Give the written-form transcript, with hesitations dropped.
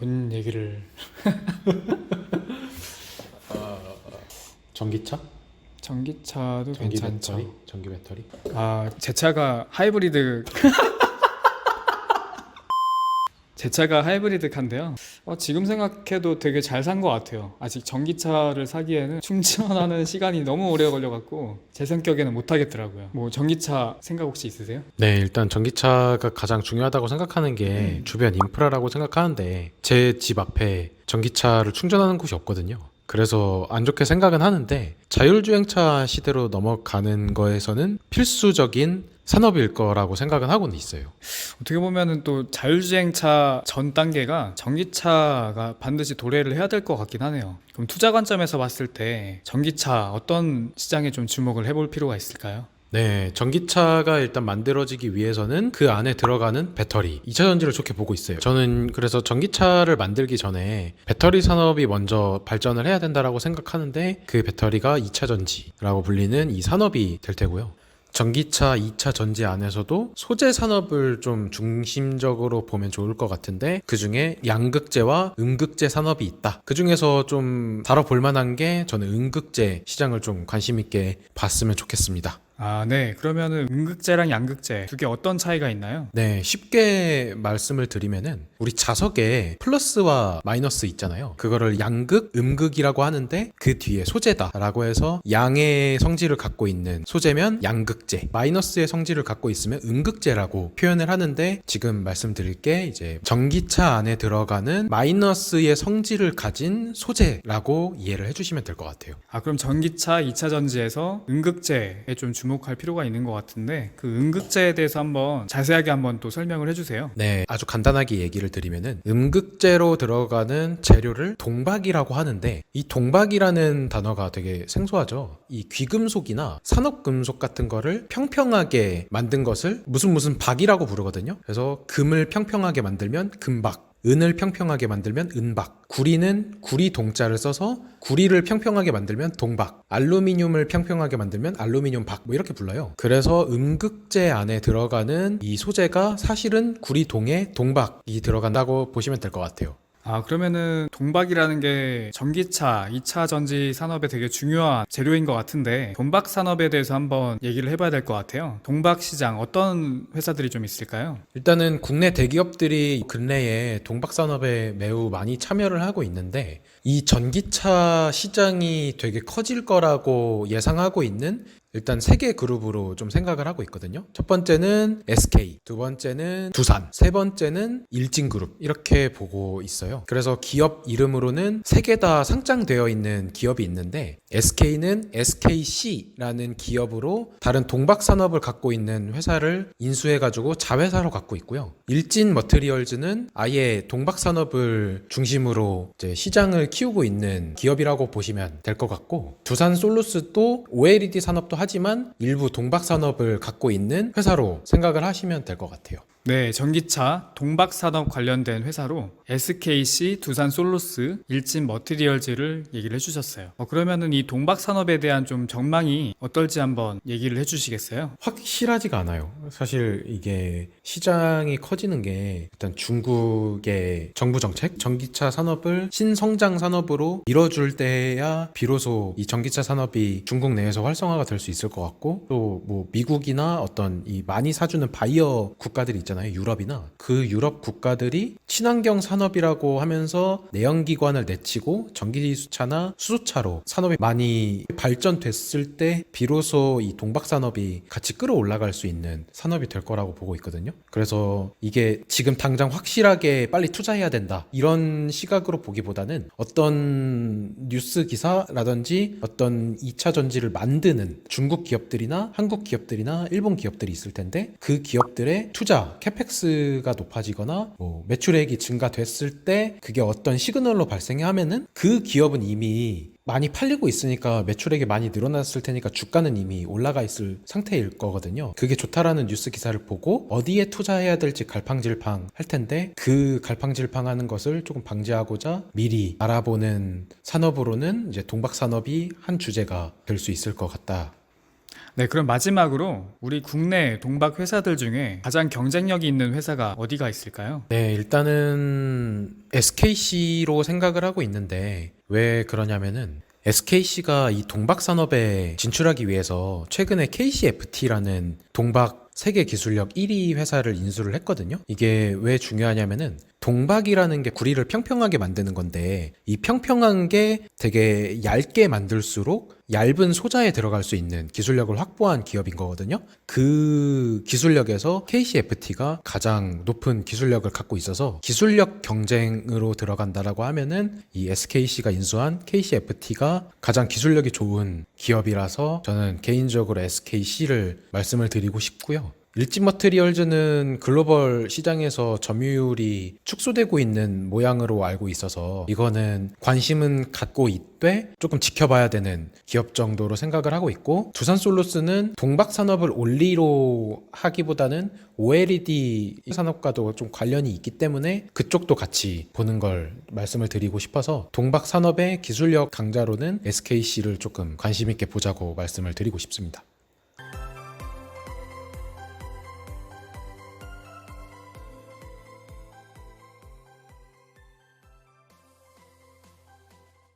뭔 얘기를. 전기차? 전기차도 전기 괜찮죠. 배터리? 전기 배터리? 제 차가 하이브리드 제 차가 하이브리드 카인데요. 지금 생각해도 되게 잘 산 것 같아요. 아직 전기차를 사기에는 충전하는 시간이 너무 오래 걸려갖고 제 성격에는 못 하겠더라고요. 뭐 전기차 생각 혹시 있으세요? 네, 일단 전기차가 가장 중요하다고 생각하는 게 주변 인프라라고 생각하는데 제 집 앞에 전기차를 충전하는 곳이 없거든요. 그래서 안 좋게 생각은 하는데 자율주행차 시대로 넘어가는 거에서는 필수적인 산업일 거라고 생각은 하고는 있어요. 어떻게 보면은 또 자율주행차 전 단계가 전기차가 반드시 도래를 해야 될 것 같긴 하네요. 그럼 투자 관점에서 봤을 때 전기차 어떤 시장에 좀 주목을 해볼 필요가 있을까요? 네, 전기차가 일단 만들어지기 위해서는 그 안에 들어가는 배터리, 2차 전지를 좋게 보고 있어요. 저는 그래서 전기차를 만들기 전에 배터리 산업이 먼저 발전을 해야 된다라고 생각하는데 그 배터리가 2차 전지라고 불리는 이 산업이 될 테고요. 전기차 2차 전지 안에서도 소재 산업을 좀 중심적으로 보면 좋을 것 같은데 그 중에 양극재와 음극재 산업이 있다. 그 중에서 좀 다뤄볼 만한 게 저는 음극재 시장을 좀 관심 있게 봤으면 좋겠습니다. 네. 그러면은 음극재랑 양극재 두 개 어떤 차이가 있나요? 네, 쉽게 말씀을 드리면은 우리 자석에 플러스와 마이너스 있잖아요. 그거를 양극, 음극이라고 하는데 그 뒤에 소재다라고 해서 양의 성질을 갖고 있는 소재면 양극재, 마이너스의 성질을 갖고 있으면 음극재라고 표현을 하는데 지금 말씀드릴 게 이제 전기차 안에 들어가는 마이너스의 성질을 가진 소재라고 이해를 해주시면 될 것 같아요. 그럼 전기차 2차 전지에서 음극재에 좀 주목할 필요가 있는 것 같은데 그 음극재에 대해서 한번 자세하게 한번 또 설명을 해주세요. 네, 아주 간단하게 얘기를 드리면은 음극재로 들어가는 재료를 동박이라고 하는데 이 동박이라는 단어가 되게 생소하죠. 이 귀금속이나 산업금속 같은 거를 평평하게 만든 것을 무슨 박이라고 부르거든요. 그래서 금을 평평하게 만들면 금박, 은을 평평하게 만들면 은박, 구리는 구리 동자를 써서 구리를 평평하게 만들면 동박, 알루미늄을 평평하게 만들면 알루미늄 박, 뭐 이렇게 불러요. 그래서 음극재 안에 들어가는 이 소재가 사실은 구리 동에 동박이 들어간다고 보시면 될 것 같아요. 그러면은 동박이라는 게 전기차 2차 전지 산업에 되게 중요한 재료인 것 같은데 동박 산업에 대해서 한번 얘기를 해봐야 될 것 같아요. 동박 시장 어떤 회사들이 좀 있을까요? 일단은 국내 대기업들이 근래에 동박 산업에 매우 많이 참여를 하고 있는데 이 전기차 시장이 되게 커질 거라고 예상하고 있는 일단 세 개 그룹으로 좀 생각을 하고 있거든요. 첫 번째는 SK, 두 번째는 두산, 세 번째는 일진그룹 이렇게 보고 있어요. 그래서 기업 이름으로는 세 개 다 상장되어 있는 기업이 있는데 SK는 SKC라는 기업으로 다른 동박 산업을 갖고 있는 회사를 인수해가지고 자회사로 갖고 있고요. 일진 머티리얼즈는 아예 동박 산업을 중심으로 이제 시장을 키우고 있는 기업이라고 보시면 될 것 같고 두산 솔루스도 OLED 산업도 하지만 일부 동박 산업을 갖고 있는 회사로 생각을 하시면 될 것 같아요. 네, 전기차 동박 산업 관련된 회사로 SKC, 두산 솔루스, 일진 머티리얼즈를 얘기를 해주셨어요. 그러면은 이 동박 산업에 대한 좀 전망이 어떨지 한번 얘기를 해주시겠어요? 확실하지가 않아요. 사실 이게 시장이 커지는 게 일단 중국의 정부 정책, 전기차 산업을 신성장 산업으로 밀어줄 때야 비로소 이 전기차 산업이 중국 내에서 활성화가 될 수 있을 것 같고 또 뭐 미국이나 어떤 이 많이 사주는 바이어 국가들이 있잖아요. 유럽이나 그 유럽 국가들이 친환경 산업이라고 하면서 내연기관을 내치고 전기수차나 수소차로 산업이 많이 발전됐을 때 비로소 이 동박 산업이 같이 끌어올라갈 수 있는 산업이 될 거라고 보고 있거든요. 그래서 이게 지금 당장 확실하게 빨리 투자해야 된다 이런 시각으로 보기보다는 어떤 뉴스 기사라든지 어떤 2차 전지를 만드는 중국 기업들이나 한국 기업들이나 일본 기업들이 있을 텐데 그 기업들의 투자 캐펙스가 높아지거나 뭐 매출액이 증가됐을 때 그게 어떤 시그널로 발생하면은 그 기업은 이미 많이 팔리고 있으니까 매출액이 많이 늘어났을 테니까 주가는 이미 올라가 있을 상태일 거거든요. 그게 좋다라는 뉴스 기사를 보고 어디에 투자해야 될지 갈팡질팡 할 텐데 그 갈팡질팡 하는 것을 조금 방지하고자 미리 알아보는 산업으로는 이제 동박 산업이 한 주제가 될 수 있을 것 같다. 네, 그럼 마지막으로 우리 국내 동박 회사들 중에 가장 경쟁력이 있는 회사가 어디가 있을까요? 네, 일단은 SKC로 생각을 하고 있는데 왜 그러냐면은 SKC가 이 동박 산업에 진출하기 위해서 최근에 KCFT라는 동박 세계 기술력 1위 회사를 인수를 했거든요. 이게 왜 중요하냐면은 동박이라는 게 구리를 평평하게 만드는 건데 이 평평한 게 되게 얇게 만들수록 얇은 소자에 들어갈 수 있는 기술력을 확보한 기업인 거거든요. 그 기술력에서 KCFT가 가장 높은 기술력을 갖고 있어서 기술력 경쟁으로 들어간다라고 하면은 이 SKC가 인수한 KCFT가 가장 기술력이 좋은 기업이라서 저는 개인적으로 SKC를 말씀을 드리고 싶고요. 일진머트리얼즈는 글로벌 시장에서 점유율이 축소되고 있는 모양으로 알고 있어서 이거는 관심은 갖고 있되 조금 지켜봐야 되는 기업 정도로 생각을 하고 있고, 두산솔루스는 동박 산업을 올리로 하기보다는 OLED 산업과도 좀 관련이 있기 때문에 그쪽도 같이 보는 걸 말씀을 드리고 싶어서 동박 산업의 기술력 강자로는 SKC를 조금 관심 있게 보자고 말씀을 드리고 싶습니다.